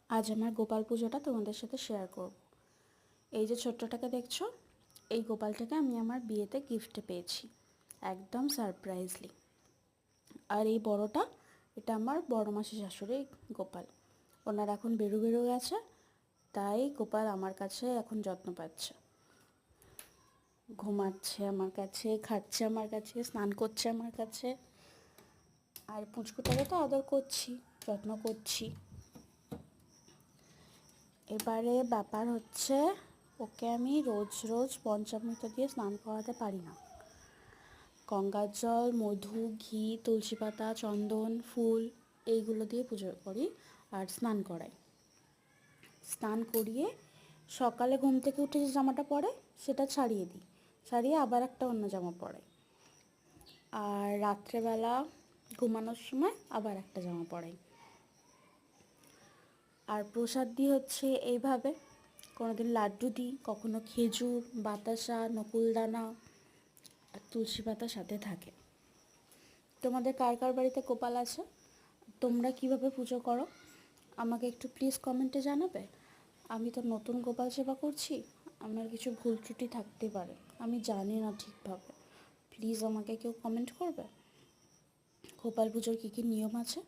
আজ আমার গোপাল পুজোটা তোমাদের সাথে শেয়ার করব। এই যে ছোট্টটাকে দেখছো, এই গোপালটাকে আমি আমার বিয়েতে গিফটে পেয়েছি, একদম সারপ্রাইজলি। আর এই বড়টা, এটা আমার বড় মাসি শাশুড়ি গোপাল। ওনার এখন বেরু গেছে, তাই গোপাল আমার কাছে এখন যত্ন পাচ্ছে। ঘুমাচ্ছে আমার কাছে, খাচ্ছে আমার কাছে, স্নান করছে আমার কাছে। আর পুচকুটাকে তো আদর করছি, যত্ন করছি। এবারে ব্যাপার হচ্ছে, ওকে আমি রোজ রোজ পঞ্চামৃত দিয়ে স্নান করাতে পারি না। গঙ্গার জল, মধু, ঘি, তুলসী পাতা, চন্দন, ফুল এইগুলো দিয়ে পুজো করি আর স্নান করাই। স্নান করিয়ে সকালে ঘুম থেকে উঠে যে জামাটা পরে সেটা ছাড়িয়ে দিই, ছাড়িয়ে আবার একটা অন্য জামা পরাই। আর রাত্রেবেলা ঘুমানোর সময় আবার একটা জামা পরাই। আর প্রসাদ দিই হচ্ছে এইভাবে, কোনোদিন লাড্ডু দিই, কখনো খেজুর, বাতাসা, নকুলদানা আর তুলসী পাতা সাথে থাকে। তোমাদের কার কার বাড়িতে গোপাল আছে, তোমরা কিভাবে পুজো করো আমাকে একটু প্লিজ কমেন্টে জানাবে। আমি তো নতুন গোপাল সেবা করছি, আমার কিছু ভুল ত্রুটি থাকতে পারে, আমি জানি না ঠিকভাবে। প্লিজ আমাকে কেউ কমেন্ট করবে গোপাল পুজোর কী কী নিয়ম আছে।